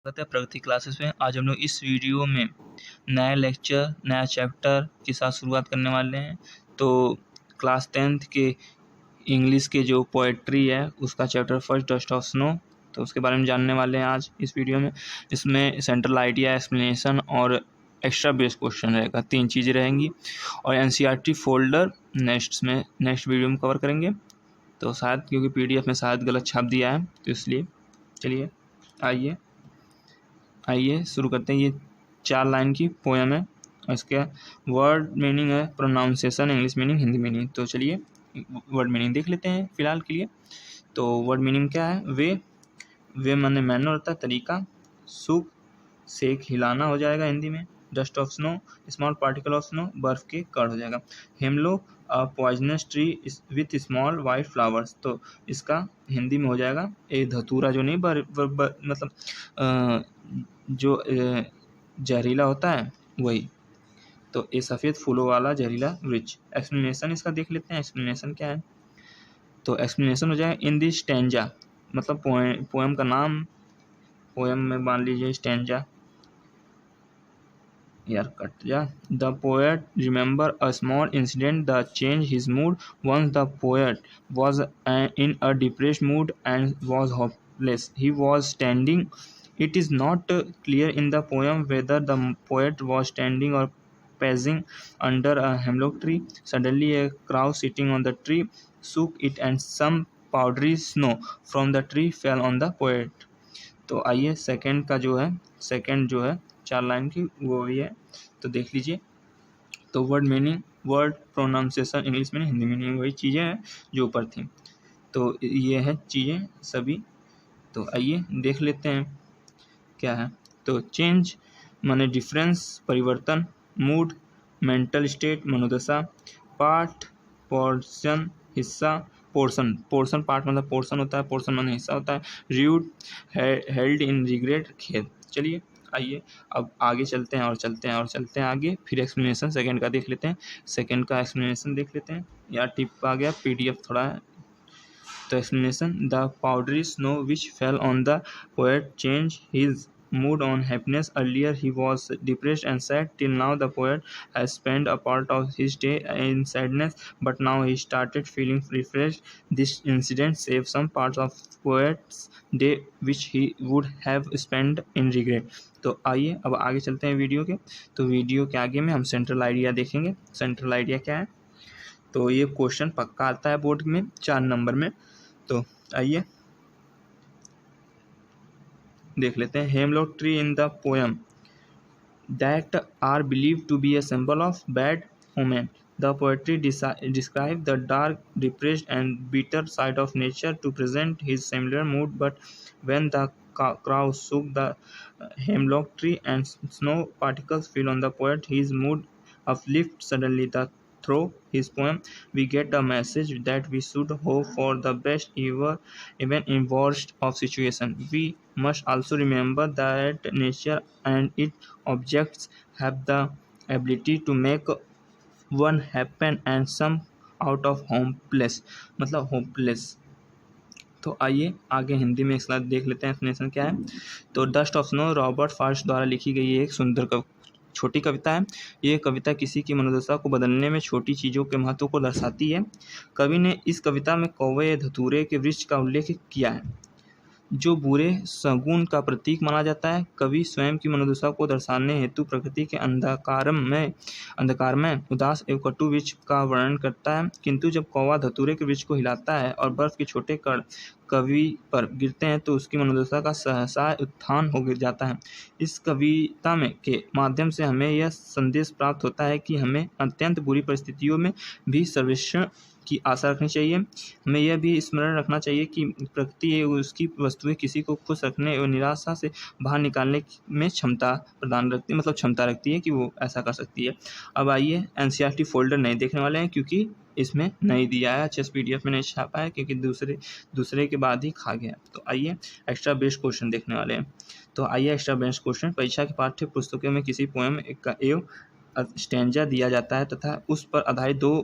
स्वागत है प्रगति क्लासेस में। आज हम लोग इस वीडियो में नया लेक्चर नया चैप्टर के साथ शुरुआत करने वाले हैं। तो क्लास 10th के इंग्लिश के जो पोएट्री है उसका chapter first dust of snow, तो उसके बारे में जानने वाले हैं आज इस वीडियो में। इसमें सेंट्रल आइडिया, एक्सप्लेनेशन और एक्स्ट्रा बेस क्वेश्चन रहेगा, 3 चीज़ें रहेंगी। और एनसीईआरटी फोल्डर नेक्स्ट वीडियो में कवर करेंगे। तो शायद क्योंकि पीडीएफ में शायद गलत छाप दिया है, तो इसलिए चलिए आइए शुरू करते हैं। ये 4 लाइन की पोएम है और इसका वर्ड मीनिंग है pronunciation, English meaning, Hindi meaning. तो चलिए वर्ड मीनिंग देख लेते हैं फिलहाल के लिए। तो वर्ड मीनिंग क्या है? वे माने मैनर होता है तरीका, सूख सेक हिलाना हो जाएगा हिंदी में, dust of snow small particle of snow बर्फ के कण हो जाएगा, hemlock a poisonous tree with small white flowers, तो इसका हिंदी में हो जाएगा एक धतूरा जो नहीं मतलब जो जहरीला होता है वही, तो ये सफ़ेद फूलों वाला जहरीला वृक्ष। एक्सप्लेनेशन इसका देख लेते हैं, एक्सप्लेनेशन क्या है। तो एक्सप्लेनेशन हो जाएगा इन दिस स्टैंजा, मतलब पोएम का नाम, पोएम में मान लीजिए स्टैंजा, यार कट जा। The poet remember a small incident the change his mood. Once the poet was in a depressed mood and was hopeless. He was standing. It is not clear in the poem whether the poet was standing or passing under a hemlock tree. Suddenly a crow sitting on the tree shook it and some powdery snow from the tree fell on the poet. तो आइए second का जो है, second जो है 4 line की वो भी है, तो देख लीजिए। तो word meaning, word pronunciation, English meaning, Hindi meaning, वही चीज़ें हैं जो ऊपर थी। तो ये है चीज़ें सभी। तो आइए देख लेते हैं क्या है। तो चेंज माने डिफरेंस, परिवर्तन, मूड मेंटल स्टेट, मनोदशा, पार्ट पोर्शन हिस्सा, पोर्शन पार्ट मतलब पोर्शन होता है, पोर्शन माने हिस्सा होता है, र्यूड हेल्ड इन रिग्रेट, खेद। चलिए आइए अब आगे चलते हैं और चलते हैं आगे, फिर एक्सप्लेनेशन सेकंड का देख लेते हैं। सेकंड का एक्सप्लेनेशन देख लेते हैं, यार टिप आ गया, पीडीएफ थोड़ा है। तो explanation: the powdery snow which fell on the poet changed his mood on happiness. Earlier he was depressed and sad. Till now the poet has spent a part of his day in sadness, but now he started feeling refreshed. This incident saved some parts of poet's day which he would have spent in regret. तो आइए अब आगे चलते हैं video के। तो video के आगे में हम सेंट्रल आइडिया देखेंगे। सेंट्रल आइडिया क्या है? तो ये क्वेश्चन पक्का आता है बोर्ड में 4 नंबर में। तो आइए देख लेते हैं। Hemlock tree in the poem that are believed to be a symbol of bad omen. The poetry describes the dark, depressed, and bitter side of nature to present his similar mood. But when the crow shook the hemlock tree and snow particles fell on the poet, his mood uplifted suddenly. Through his poem, we get a message that we should hope for the best even in worst of situations. We must also remember that nature and its objects have the ability to make one happen and some out of hopeless, मतलब hopeless। तो आइए आगे हिंदी में slide देख लेते हैं, explanation क्या है। तो dust of snow Robert Frost द्वारा लिखी गई एक सुंदर छोटी कविता है। ये कविता किसी की मनोदशा को बदलने में छोटी चीज़ों के महत्व को दर्शाती है। कवि ने इस कविता में कौवे या धतूरे के वृक्ष का उल्लेख किया है जो बुरे शगुन का प्रतीक माना जाता है। कवि स्वयं की मनोदशा को दर्शाने हेतु प्रकृति के अंधकार में उदास एवं कटु वृक्ष का वर्णन करता है, किंतु जब कौवा धतूरे के वृक्ष को हिलाता है और बर्फ के छोटे कण कवि पर गिरते हैं तो उसकी मनोदशा का सहसा उत्थान हो गिर जाता है। इस कविता में के माध्यम से हमें यह संदेश प्राप्त होता है कि हमें अत्यंत बुरी परिस्थितियों में भी सर्वेक्षण की आशा रखनी चाहिए। हमें यह भी स्मरण रखना चाहिए कि प्रकृति उसकी वस्तुएं किसी को खुश रखने और निराशा से बाहर निकालने में क्षमता रखती है कि वो ऐसा कर सकती है। अब आइए एनसीईआरटी फोल्डर नहीं देखने वाले हैं क्योंकि इसमें नहीं दिया है, अच्छे पीडीएफ में नहीं छापा है क्योंकि दूसरे के बाद ही खा गया। तो आइए एक्स्ट्रा बेस्ड क्वेश्चन देखने वाले हैं। तो आइए एक्स्ट्रा बेस्ड क्वेश्चन, परीक्षा के पाठ्य पुस्तकों में किसी पोएम का एवं स्टेंजा दिया जाता है तथा उस पर आधारित दो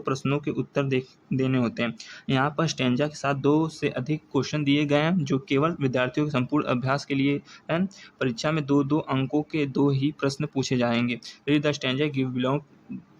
प्रश्नों के उत्तर देने होते हैं। यहाँ पर स्टेंजा के साथ 2 से अधिक क्वेश्चन दिए गए हैं जो केवल विद्यार्थियों के संपूर्ण अभ्यास के लिए हैं। परीक्षा में 2-2 अंकों के 2 ही प्रश्न पूछे जाएंगे। Read the stanza give belong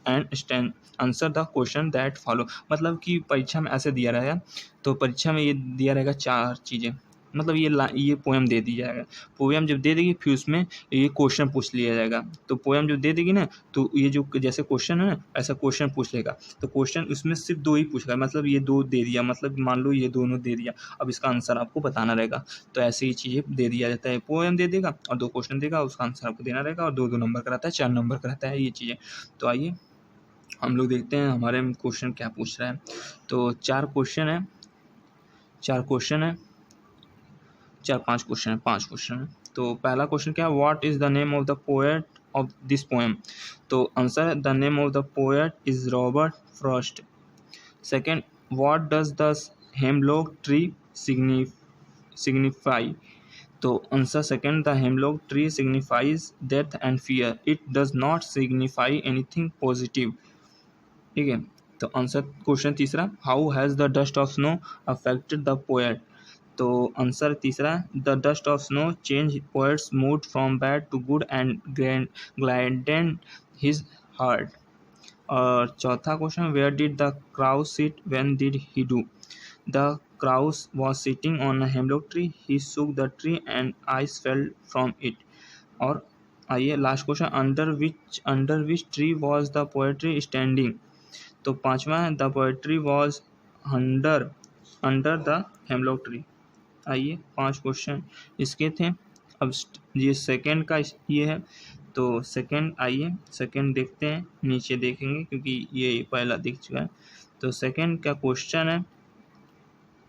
and answer the question that follow. मतलब कि परीक्षा में ऐसे दिया रहेगा, तो परीक्षा में ये दिया रहेगा 4 चीज़ें, मतलब ये पोएम दे दी जाएगा। पोएम जब दे देगी फिर उसमें ये क्वेश्चन पूछ लिया जाएगा। तो पोएम जब दे देगी ना, तो ये जो जैसे क्वेश्चन है ना, ऐसा क्वेश्चन पूछ लेगा। तो क्वेश्चन उसमें सिर्फ 2 ही पूछेगा, मतलब ये 2 दे दिया, मतलब मान लो ये दोनों दे दिया, अब इसका आंसर आपको बताना रहेगा। तो ऐसे ही चीज़ें दे दिया जाता है। पोएम दे देगा और 2 क्वेश्चन देगा, उसका आंसर आपको देना रहेगा और 2-2 नंबर का रहता है, 4 नंबर का रहता है ये चीज़ें। तो आइए हम लोग देखते हैं हमारे क्वेश्चन क्या पूछ रहा है। तो 4 क्वेश्चन है, 5 क्वेश्चन है। तो पहला क्वेश्चन क्या है, what is the name of the poet of this poem. तो आंसर है the name of the poet is Robert Frost. Second, what does the hemlock tree signify. तो answer second, the hemlock tree signifies death and fear, it does not signify anything positive. ठीक है। तो answer question तीसरा, how has the dust of snow affected the poet. तो answer तीसरा, the dust of snow change poet's mood from bad to good and gladdened his heart. और चौथा question, where did the crow sit when did he do. The crows was sitting on a hemlock tree, he shook the tree and ice fell from it. और आइए last question, under which tree was the poetry standing. तो पांचवा है, the poetry was under the hemlock tree. आइए 5 question इसके थे। अब ये सेकंड का ये है, तो सेकंड आइए सेकंड देखते हैं, नीचे देखेंगे क्योंकि ये पहला दिख चुका है। तो सेकंड का क्वेश्चन है,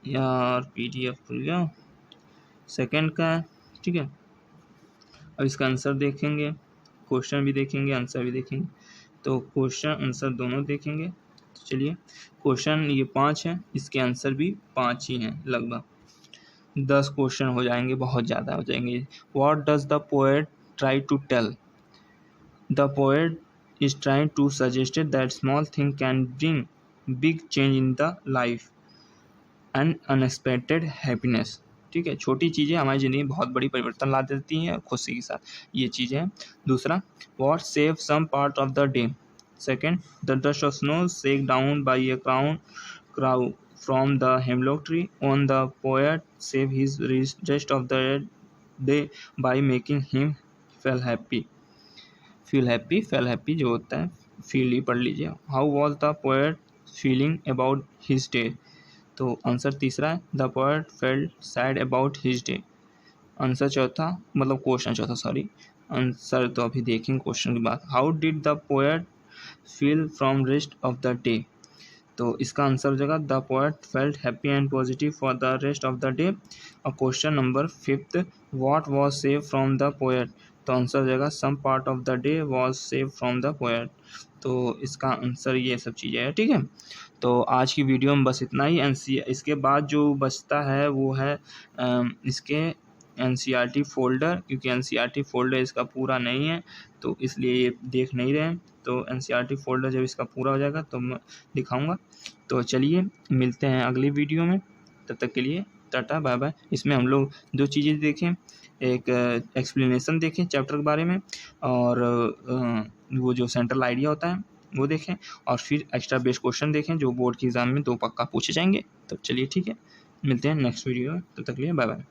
यार PDF खुल गया, सेकंड का है, ठीक है। अब इसका आंसर देखेंगे, क्वेश्चन भी देखेंगे, आंसर भी देखेंगे। तो क्वेश्चन आंसर दोनों देखेंगे। तो चलिए, क्वेश्चन ये 5 है, इसके आंसर भी 5 ही हैं, लगभग 10 क्वेश्चन हो जाएंगे, बहुत ज़्यादा हो जाएंगे। What does the poet try to tell. The poet is trying to suggest that small thing can bring big change in the life and unexpected happiness. ठीक है, छोटी चीज़ें हमारी ज़िंदगी में बहुत बड़ी परिवर्तन ला देती हैं खुशी के साथ, ये चीज़ें हैं। दूसरा, what save some part of the day. Second, the dust of snow shake down by a crow from the hemlock tree on the poet save his rest of the day by making him fell happy जो होता है feel ही पढ़ लीजिए। How was the poet feeling about his day. तो answer तीसरा है, the poet felt sad about his day. Answer चौथा, मतलब क्वेश्चन चौथा, सॉरी, आंसर तो अभी देखेंगे क्वेश्चन के बाद। How did the poet feel from rest of the day. तो इसका आंसर हो जाएगा, the poet felt happy and positive for the rest of the day. और question number 5, what was save from the poet. तो answer हो जाएगा, some part of the day was save from the poet. तो इसका answer ये सब चीज़ें हैं, ठीक है। तो आज की वीडियो में बस इतना ही। इसके बाद जो बचता है वो है इसके NCERT फोल्डर, क्योंकि NCERT फोल्डर इसका पूरा नहीं है तो इसलिए ये देख नहीं रहे हैं। तो NCERT फोल्डर जब इसका पूरा हो जाएगा तो मैं दिखाऊंगा। तो चलिए मिलते हैं अगली वीडियो में, तब तक के लिए टाटा बाय बाय। इसमें हम लोग 2 चीज़ें देखें, एक एक्सप्लेनेशन देखें चैप्टर के बारे में, और वो जो सेंट्रल आइडिया होता है वो देखें, और फिर एक्स्ट्रा बेस्ड क्वेश्चन देखें जो बोर्ड के एग्जाम में 2 पक्का पूछे जाएंगे। तो चलिए ठीक है, मिलते हैं नेक्स्ट वीडियो में, तब तक के लिए बाय बाय।